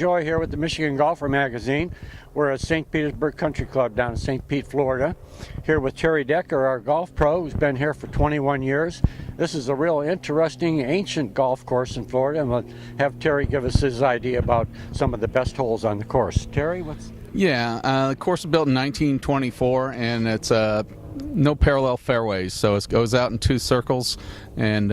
Joy here with the Michigan Golfer Magazine. We're at St. Petersburg Country Club down in St. Pete, Florida. Here with Terry Decker, our golf pro, who's been here for 21 years. This is a real interesting, ancient golf course in Florida, and we'll have Terry give us his idea about some of the best holes on the course. Terry, what's... Yeah, the course was built in 1924, and it's no parallel fairways, so it goes out in two circles, and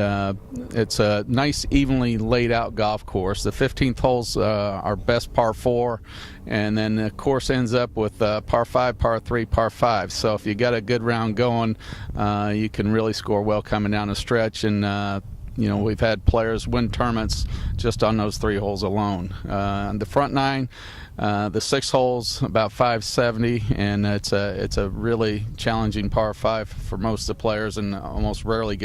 it's a nice, evenly laid out golf course. The 15th hole's our best par 4, and then the course ends up with par 5, par 3, par 5. So if you got a good round going, you can really score well coming down the stretch, and you know, we've had players win tournaments just on those 3 holes alone. The front 9, the 6 holes about 570, and it's a really challenging par 5 for most of the players, and almost rarely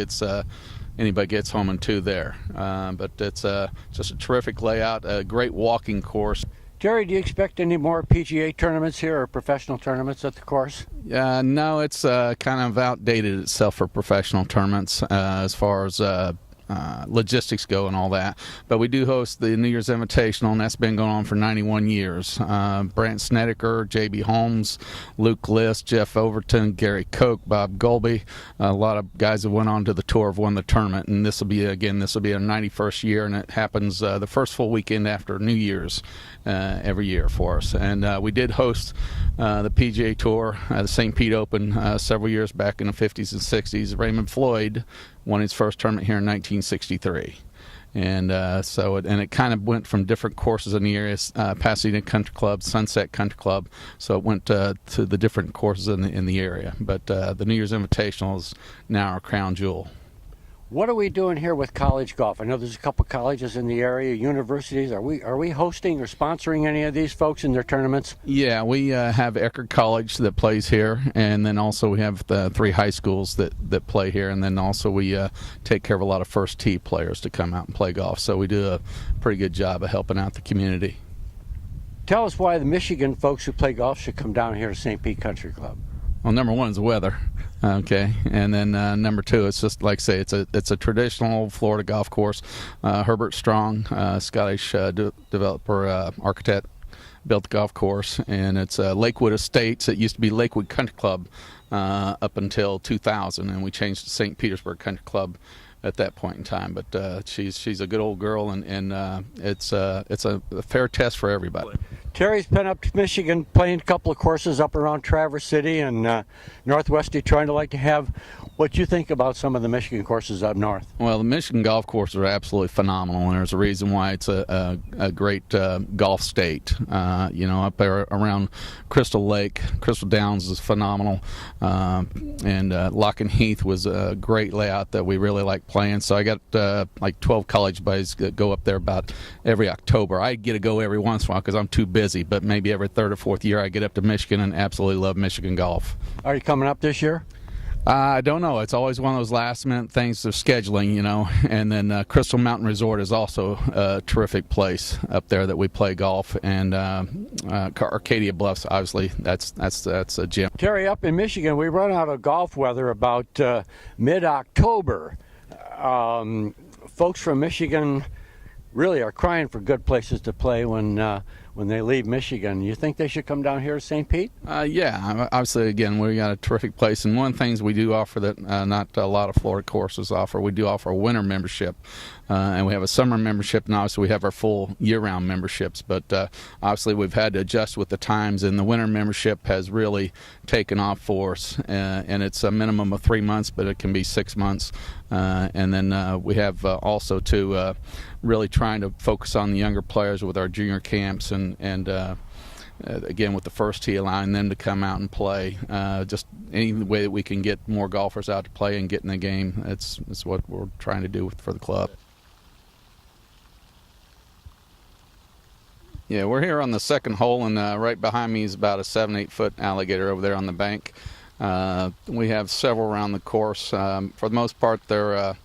anybody gets home in 2 there. But it's just a terrific layout, a great walking course. Terry, do you expect any more PGA tournaments here or professional tournaments at the course? No, it's kind of outdated itself for professional tournaments as far as logistics go and all that, but we do host the New Year's Invitational, and that's been going on for 91 years. Brant Snedeker, J.B. Holmes, Luke List, Jeff Overton, Gary Koch, Bob Golby, a lot of guys that went on to the tour have won the tournament, and this will be our 91st year, and it happens the first full weekend after New Year's every year for us. And we did host the PGA Tour, the St. Pete Open, several years back in the 50s and 60s. Raymond Floyd won his first tournament here in 1963, and it kind of went from different courses in the area. Pasadena Country Club, Sunset Country Club, so it went to the different courses in the area. But the New Year's Invitational is now our crown jewel. What are we doing here with college golf? I know there's a couple colleges in the area, universities. Are we hosting or sponsoring any of these folks in their tournaments? Yeah, we have Eckerd College that plays here, and then also we have the 3 high schools that play here, and then also we take care of a lot of first tee players to come out and play golf. So we do a pretty good job of helping out the community. Tell us why the Michigan folks who play golf should come down here to St. Pete Country Club. Well, number 1 is the weather, okay, and then number 2, it's just like I say, it's a traditional Florida golf course. Herbert Strong, Scottish developer, architect, built the golf course, and it's Lakewood Estates. It used to be Lakewood Country Club up until 2000, and we changed to St. Petersburg Country Club at that point in time. But she's a good old girl, and it's a fair test for everybody. Terry's been up to Michigan playing a couple of courses up around Traverse City and Northwest Detroit. I'd like to have what you think about some of the Michigan courses up north. Well, the Michigan golf courses are absolutely phenomenal, and there's a reason why it's a great golf state. You know, up there around Crystal Lake, Crystal Downs is phenomenal, and Lock and Heath was a great layout that we really like playing. So I got like 12 college buddies that go up there about every October. I get to go every once in a while because I'm too busy, but maybe every 3rd or 4th year I get up to Michigan and absolutely love Michigan golf. Are you coming up this year? I don't know. It's always one of those last-minute things of scheduling, you know. And then Crystal Mountain Resort is also a terrific place up there that we play golf. And Arcadia Bluffs, obviously, that's a gem. Terry, up in Michigan, we run out of golf weather about mid-October. Folks from Michigan really are crying for good places to play when they leave Michigan. You think they should come down here to St. Pete? Yeah, obviously, again, we got a terrific place, and one of the things we do offer that not a lot of Florida courses offer, we do offer a winter membership, and we have a summer membership, and obviously we have our full year-round memberships, but obviously we've had to adjust with the times, and the winter membership has really taken off for us, and it's a minimum of 3 months, but it can be 6 months, and then we have also to really trying to focus on the younger players with our junior camps, and again with the first tee, allowing them to come out and play. Just any way that we can get more golfers out to play and get in the game, it's what we're trying to do for the club. Yeah, we're here on the 2nd hole, and right behind me is about a 7-8 foot alligator over there on the bank. We have several around the course. For the most part, they're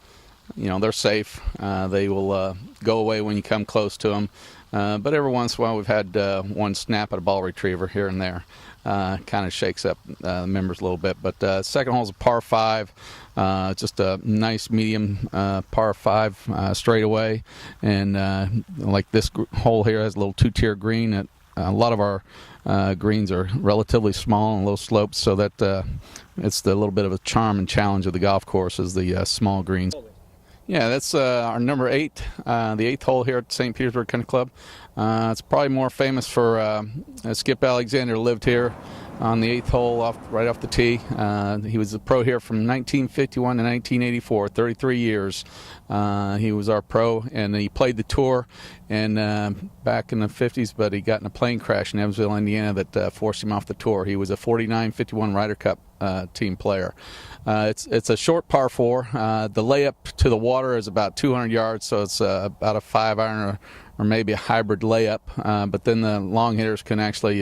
safe. They will go away when you come close to them. But every once in a while we've had one snap at a ball retriever here and there. Kind of shakes up the members a little bit. But second hole is a par 5, just a nice medium par 5 straightaway. And like this hole here has a little 2-tier green. A lot of our greens are relatively small and low slopes, so that it's the little bit of a charm and challenge of the golf course is the small greens. Yeah, that's our number 8, the 8th hole here at St. Petersburg Country Club. It's probably more famous for Skip Alexander lived here on the 8th hole right off the tee. He was a pro here from 1951 to 1984, 33 years. He was our pro, and he played the tour and back in the 50s, but he got in a plane crash in Evansville, Indiana that forced him off the tour. He was a 49-51 Ryder Cup team player. It's a short par 4. The layup to the water is about 200 yards, so it's about a 5-iron or maybe a hybrid layup. But then the long hitters can actually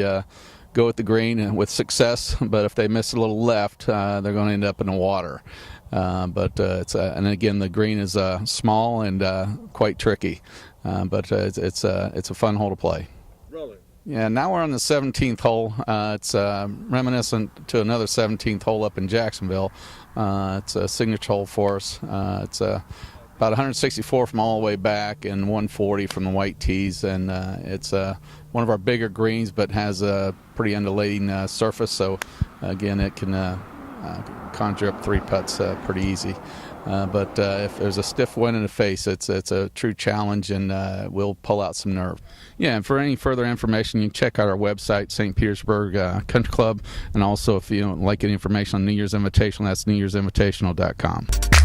go at the green with success, but if they miss a little left, they're going to end up in the water. But and again, the green is small and quite tricky, but it's a fun hole to play. Really? Yeah, now we're on the 17th hole. It's reminiscent to another 17th hole up in Jacksonville. It's a signature hole for us. It's about 164 from all the way back and 140 from the white tees, and it's one of our bigger greens, but has a pretty undulating surface. So again, it can conjure up 3 putts pretty easy. But if there's a stiff wind in the face, it's a true challenge, and we'll pull out some nerve. Yeah, and for any further information, you can check out our website, St. Petersburg Country Club, and also if you like any information on New Year's Invitational, that's newyearsinvitational.com.